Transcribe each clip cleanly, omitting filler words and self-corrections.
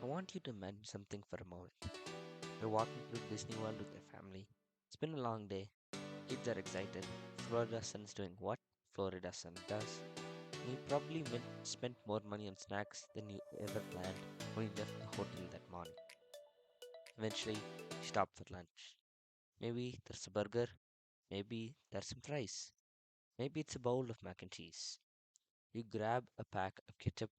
I want you to imagine something for a moment. You're walking through Disney World with your family. It's been a long day. Kids are excited. Florida sun's doing what Florida sun does. And you probably spent more money on snacks than you ever planned when you left the hotel that morning. Eventually, you stop for lunch. Maybe there's a burger. Maybe there's some fries. Maybe it's a bowl of mac and cheese. You grab a pack of ketchup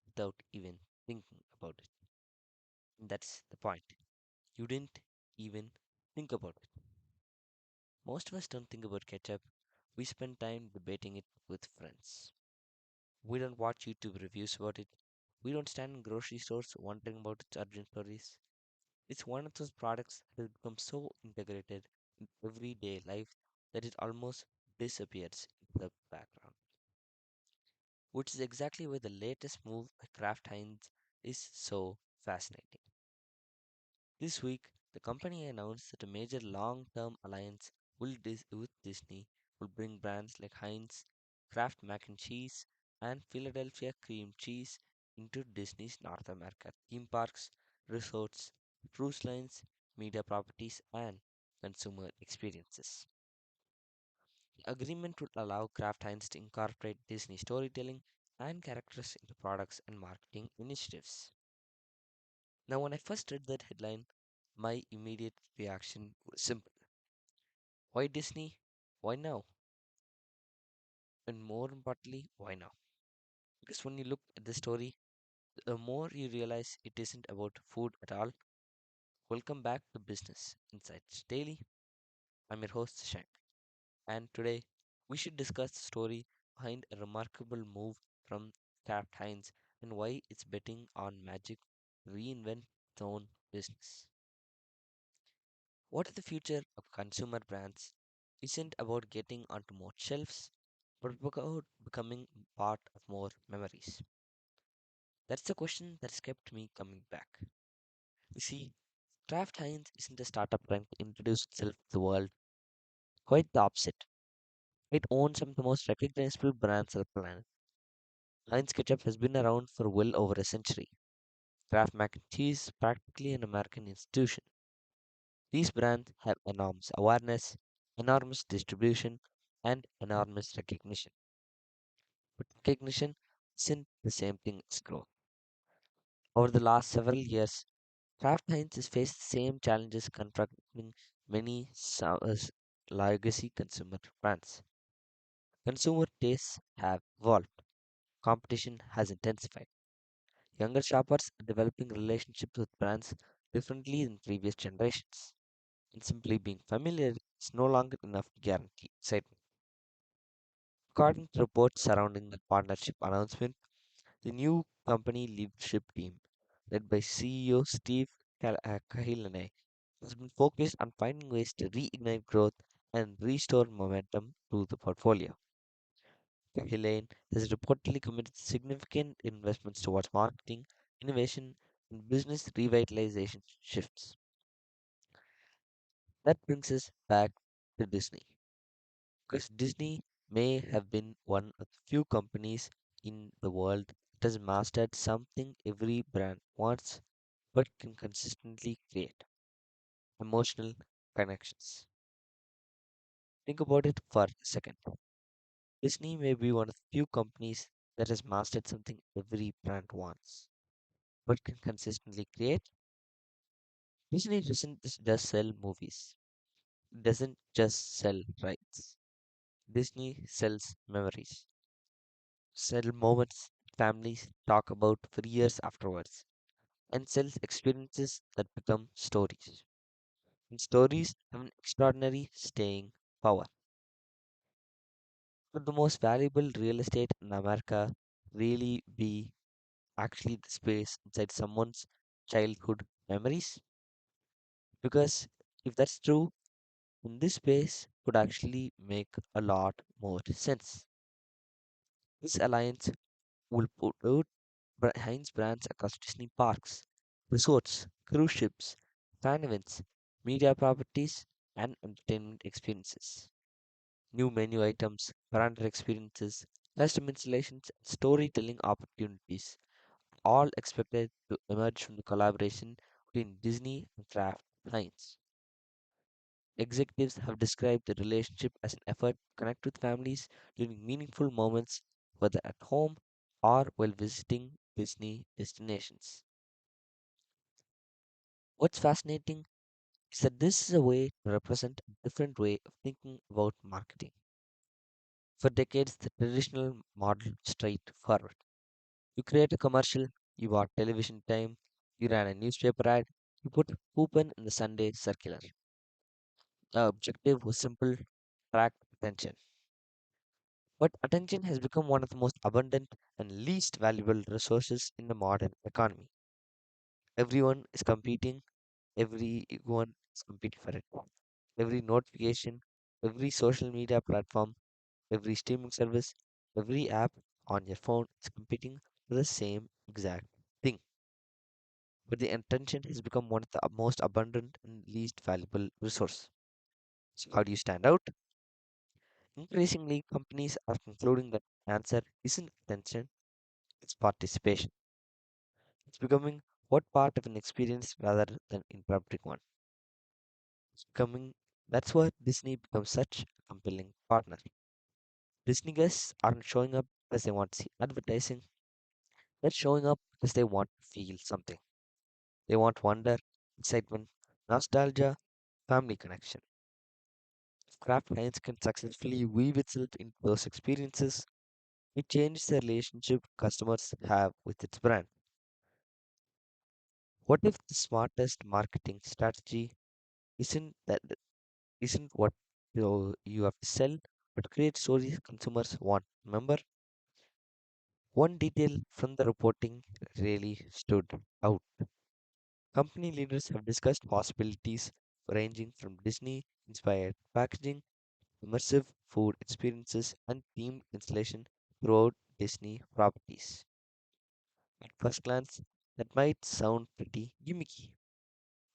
without even thinking about it. And that's the point. You didn't even think about it. Most of us don't think about ketchup. We spend time debating it with friends. We don't watch YouTube reviews about it. We don't stand in grocery stores wondering about its origin stories. It's one of those products that has become so integrated in everyday life that it almost disappears in the background. Which is exactly why the latest move by Kraft Heinz is so fascinating. This week, the company announced that a major long term alliance with Disney will bring brands like Heinz, Kraft Mac and Cheese, and Philadelphia Cream Cheese into Disney's North America theme parks, resorts, cruise lines, media properties, and consumer experiences. The agreement would allow Kraft Heinz to incorporate Disney storytelling and characters into products and marketing initiatives. Now, when I first read that headline, my immediate reaction was simple. Why Disney? Why now? And more importantly, why now? Because when you look at the story, the more you realize it isn't about food at all. Welcome back to Business Insights Daily. I'm your host, Shank. And today, we should discuss the story behind a remarkable move from Kraft Heinz and why it's betting on magic reinvent its own business. What if the future of consumer brands isn't about getting onto more shelves, but about becoming part of more memories? That's the question that's kept me coming back. You see, Kraft Heinz isn't a startup trying to introduce itself to the world. Quite the opposite. It owns some of the most recognizable brands on the planet. Heinz Ketchup has been around for well over a century. Kraft Mac and Cheese is practically an American institution. These brands have enormous awareness, enormous distribution, and enormous recognition. But recognition isn't the same thing as growth. Over the last several years, Kraft Heinz has faced the same challenges confronting many legacy consumer brands. Consumer tastes have evolved, competition has intensified. Younger shoppers are developing relationships with brands differently than previous generations, and simply being familiar is no longer enough to guarantee excitement. According to reports surrounding the partnership announcement, the new company leadership team, led by CEO Steve Kahilane, has been focused on finding ways to reignite growth and restore momentum to the portfolio. Kahilane has reportedly committed significant investments towards marketing, innovation, and business revitalization shifts. That brings us back to Disney, because Disney may have been one of the few companies in the world that has mastered something every brand wants but can consistently create emotional connections. Think about it for a second. Disney may be one of the few companies that has mastered something every brand wants but can consistently create. Disney doesn't just sell movies, it doesn't just sell rights. Disney sells memories, sell moments families talk about for years afterwards, and sells experiences that become stories. And stories have an extraordinary staying power. Could the most valuable real estate in America really be actually the space inside someone's childhood memories? Because if that's true, then this space could actually make a lot more sense. This alliance will put out Heinz brands across Disney parks, resorts, cruise ships, fan events, media properties, and entertainment experiences. New menu items, branded experiences, custom installations, and storytelling opportunities all expected to emerge from the collaboration between Disney and Kraft Heinz. Executives have described the relationship as an effort to connect with families during meaningful moments, whether at home or while visiting Disney destinations. What's fascinating is that this is a way to represent a different way of thinking about marketing. For decades, the traditional model was straightforward. You create a commercial, you bought television time, you ran a newspaper ad, you put a coupon in the Sunday circular. The objective was simple: attract attention. But attention has become one of the most abundant and least valuable resources in the modern economy. Everyone is competing, everyone is competing for it. Every notification, every social media platform, every streaming service, every app on your phone is competing for the same exact thing. But the attention has become one of the most abundant and least valuable resource. So how do you stand out? Increasingly, companies are concluding that the answer isn't attention, it's participation. It's becoming what part of an experience rather than interrupting one. It's becoming That's why Disney becomes such a compelling partner. Disney guests aren't showing up because they want to see advertising, they're showing up because they want to feel something. They want wonder, excitement, nostalgia, family connection. If Kraft Heinz can successfully weave itself into those experiences, it changes the relationship customers have with its brand. What if the smartest marketing strategy isn't what you have to sell, but create stories consumers want? Remember, one detail from the reporting really stood out. Company leaders have discussed possibilities ranging from Disney inspired packaging, immersive food experiences, and themed installation throughout Disney properties. At first glance, that might sound pretty gimmicky.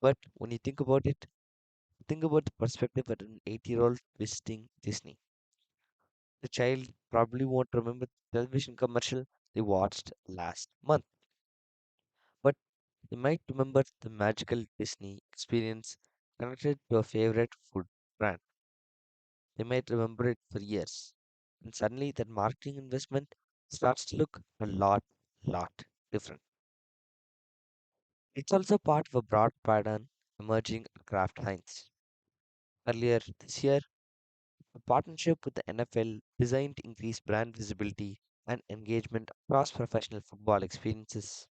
But when you think about the perspective of an 8-year-old visiting Disney. The child probably won't remember the television commercial they watched last month, but they might remember the magical Disney experience connected to a favorite food brand. They might remember it for years. And suddenly that marketing investment starts to look a lot different. It's also part of a broad pattern emerging at Kraft Heinz. Earlier this year, a partnership with the NFL designed to increase brand visibility and engagement across professional football experiences.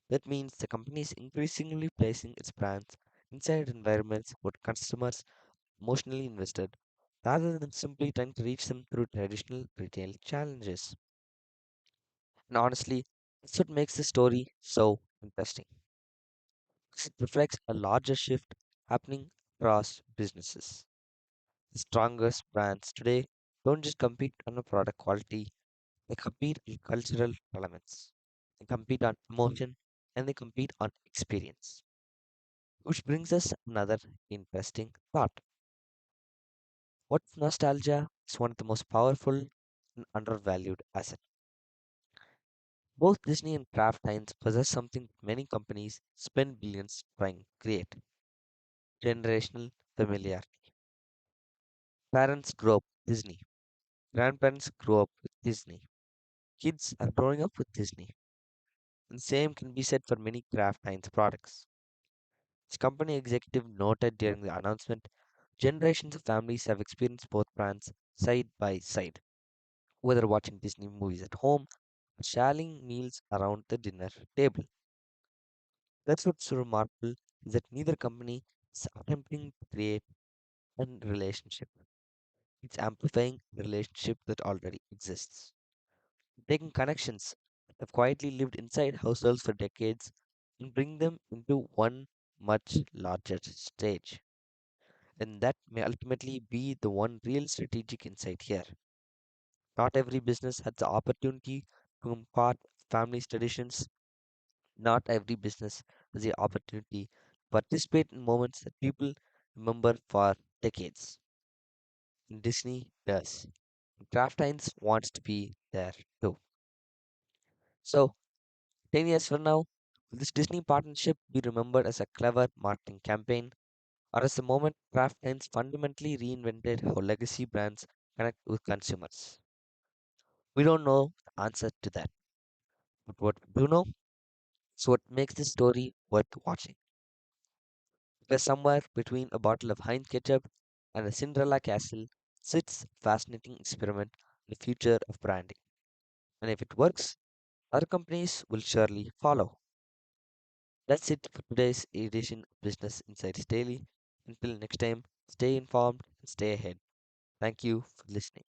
That means the company is increasingly placing its brands inside environments where customers are emotionally invested rather than simply trying to reach them through traditional retail challenges. And honestly, that's what makes the story so interesting. 'Cause it reflects a larger shift happening across businesses. The strongest brands today don't just compete on a product quality, they compete on cultural elements. They compete on emotion and they compete on experience. Which brings us another interesting thought. What nostalgia is one of the most powerful and undervalued assets. Both Disney and Kraft Heinz possess something many companies spend billions trying to create: generational familiarity. Parents grow up with Disney, grandparents grow up with Disney, kids are growing up with Disney. And the same can be said for many Kraft Heinz products. As company executive noted during the announcement, generations of families have experienced both brands side by side, whether watching Disney movies at home or sharing meals around the dinner table. That's what's so remarkable is that neither company is attempting to create a relationship. It's amplifying the relationship that already exists. Taking connections that have quietly lived inside households for decades and bring them into one much larger stage. And that may ultimately be the one real strategic insight here. Not every business has the opportunity to impart family's traditions. Not every business has the opportunity to participate in moments that people remember for decades. And Disney does. And Kraft Heinz wants to be there too. So, 10 years from now, will this Disney partnership be remembered as a clever marketing campaign or as the moment Kraft Heinz fundamentally reinvented how legacy brands connect with consumers? We don't know the answer to that, but what we do know is what makes this story worth watching. Because somewhere between a bottle of Heinz ketchup and a Cinderella castle sits a fascinating experiment in the future of branding. And if it works, other companies will surely follow. That's it for today's edition of Business Insights Daily. Until next time, stay informed and stay ahead. Thank you for listening.